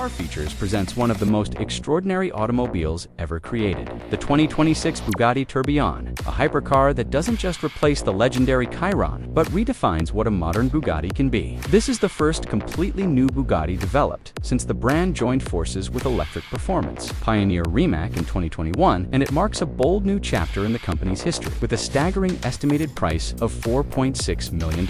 car features presents one of the most extraordinary automobiles ever created. The 2026 Bugatti Tourbillon, a hypercar that doesn't just replace the legendary Chiron, but redefines what a modern Bugatti can be. This is the first completely new Bugatti developed since the brand joined forces with electric performance pioneer Rimac in 2021, and it marks a bold new chapter in the company's history, with a staggering estimated price of $4.6 million.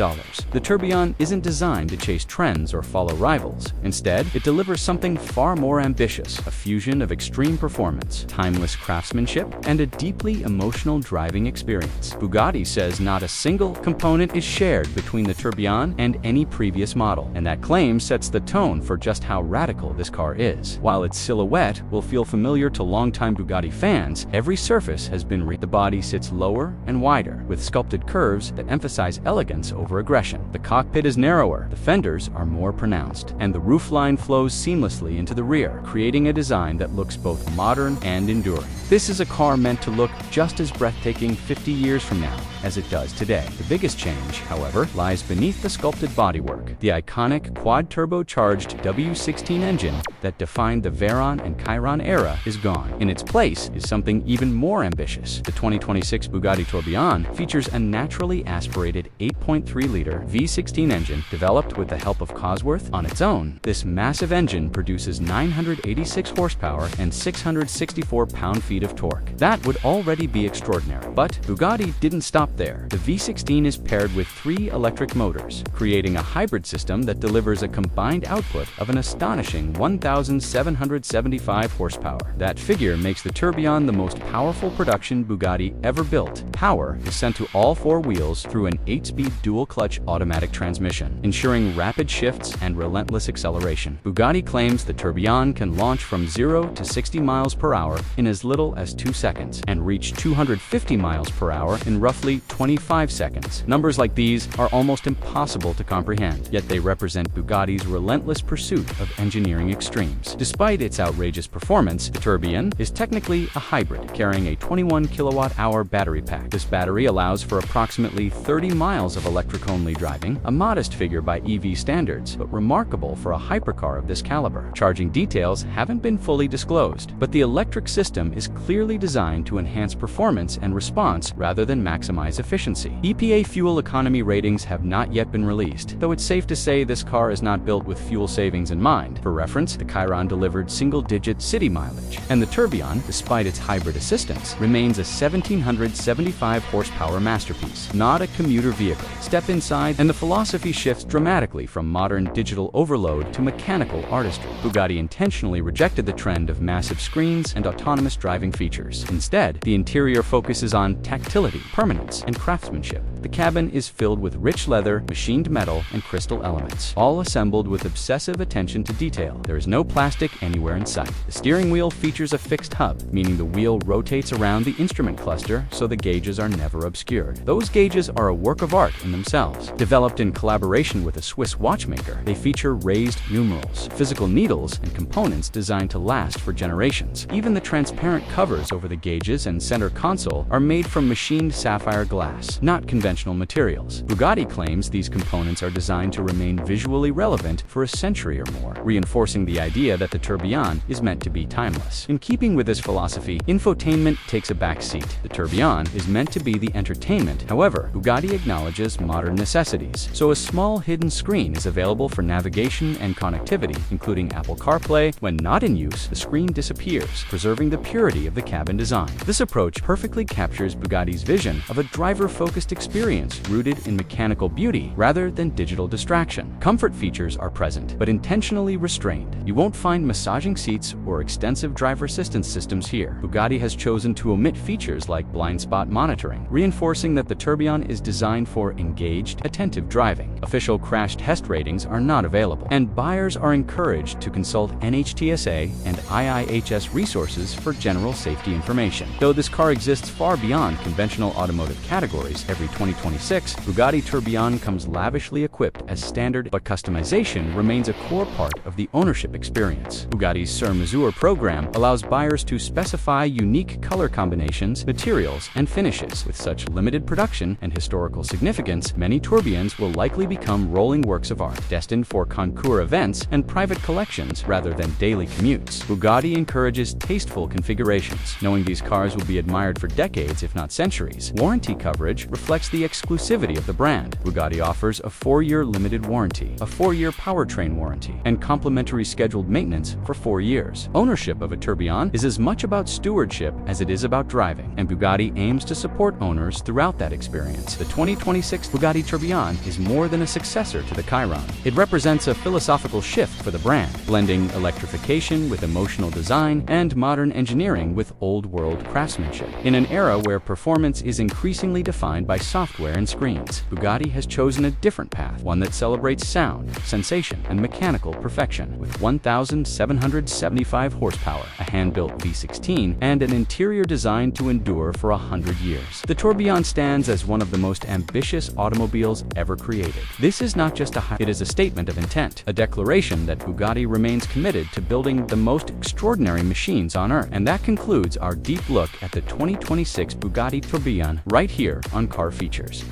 The Tourbillon isn't designed to chase trends or follow rivals. Instead, it delivers something far more ambitious, a fusion of extreme performance, timeless craftsmanship, and a deeply emotional driving experience. Bugatti says not a single component is shared between the Tourbillon and any previous model, and that claim sets the tone for just how radical this car is. While its silhouette will feel familiar to longtime Bugatti fans, every surface has been The body sits lower and wider, with sculpted curves that emphasize elegance over aggression. The cockpit is narrower, the fenders are more pronounced, and the roofline flows seamlessly into the rear, creating a design that looks both modern and enduring. This is a car meant to look just as breathtaking 50 years from now as it does today. The biggest change, however, lies beneath the sculpted bodywork. The iconic quad-turbocharged W16 engine that defined the Veyron and Chiron era is gone. In its place is something even more ambitious. The 2026 Bugatti Tourbillon features a naturally aspirated 8.3-liter V16 engine developed with the help of Cosworth. On its own, this massive engine produces 986 horsepower and 664 pound-feet of torque. That would already be extraordinary. But Bugatti didn't stop there. The V16 is paired with 3 electric motors, creating a hybrid system that delivers a combined output of an astonishing 1,775 horsepower. That figure makes the Tourbillon the most powerful production Bugatti ever built. Power is sent to all 4 wheels through an 8-speed dual-clutch automatic transmission, ensuring rapid shifts and relentless acceleration. Bugatti claims the Tourbillon can launch from 0 to 60 miles per hour in as little as 2 seconds and reach 250 miles per hour in roughly 25 seconds. Numbers like these are almost impossible to comprehend, yet they represent Bugatti's relentless pursuit of engineering extremes. Despite its outrageous performance, the Tourbillon is technically a hybrid, carrying a 21 kilowatt-hour battery pack. This battery allows for approximately 30 miles of electric-only driving, a modest figure by EV standards, but remarkable for a hypercar of this caliber. Charging details haven't been fully disclosed, but the electric system is clearly designed to enhance performance and response rather than maximize efficiency. EPA fuel economy ratings have not yet been released, though it's safe to say this car is not built with fuel savings in mind. For reference, the Chiron delivered single-digit city mileage, and the Tourbillon, despite its hybrid assistance, remains a 1,775 horsepower masterpiece, not a commuter vehicle. Step inside, and the philosophy shifts dramatically from modern digital overload to mechanical artistry. Bugatti intentionally rejected the trend of massive screens and autonomous driving features. Instead, the interior focuses on tactility, permanence, and craftsmanship. The cabin is filled with rich leather, machined metal, and crystal elements, all assembled with obsessive attention to detail. There is no plastic anywhere in sight. The steering wheel features a fixed hub, meaning the wheel rotates around the instrument cluster so the gauges are never obscured. Those gauges are a work of art in themselves. Developed in collaboration with a Swiss watchmaker, they feature raised numerals, physical needles, and components designed to last for generations. Even the transparent covers over the gauges and center console are made from machined sapphire glass, not conventional materials. Bugatti claims these components are designed to remain visually relevant for a century or more, reinforcing the idea that the Tourbillon is meant to be timeless. In keeping with this philosophy, infotainment takes a back seat. The Tourbillon is meant to be the entertainment. However, Bugatti acknowledges modern necessities, so a small hidden screen is available for navigation and connectivity, including Apple CarPlay. When not in use, the screen disappears, preserving the purity of the cabin design. This approach perfectly captures Bugatti's vision of a driver-focused experience rooted in mechanical beauty rather than digital distraction. Comfort features are present, but intentionally restrained. You won't find massaging seats or extensive driver assistance systems here. Bugatti has chosen to omit features like blind spot monitoring, reinforcing that the Tourbillon is designed for engaged, attentive driving. Official crash test ratings are not available, and buyers are encouraged to consult NHTSA and IIHS resources for general safety information. Though this car exists far beyond conventional automotive categories, every 2026, Bugatti Tourbillon comes lavishly equipped as standard, but customization remains a core part of the ownership experience. Bugatti's Sur Mesure program allows buyers to specify unique color combinations, materials, and finishes. With such limited production and historical significance, many tourbillons will likely become rolling works of art, destined for concours events and private collections rather than daily commutes. Bugatti encourages tasteful configurations, knowing these cars will be admired for decades, if not centuries. Warranty coverage reflects the exclusivity of the brand. Bugatti offers a 4-year limited warranty, a 4-year powertrain warranty, and complimentary scheduled maintenance for 4 years. Ownership of a tourbillon is as much about stewardship as it is about driving, and Bugatti aims to support owners throughout that experience. The 2026 Bugatti Tourbillon is more than a successor to the Chiron. It represents a philosophical shift for the brand, blending electrification with emotional design and modern engineering with old-world craftsmanship. In an era where performance is increasingly defined by software and screens, Bugatti has chosen a different path, one that celebrates sound, sensation, and mechanical perfection. With 1,775 horsepower, a hand-built V16, and an interior designed to endure for 100 years, the Tourbillon stands as one of the most ambitious automobiles ever created. This is not just a hype, it is a statement of intent, a declaration that Bugatti remains committed to building the most extraordinary machines on Earth. And that concludes our deep look at the 2026 Bugatti Tourbillon right here on Car Features.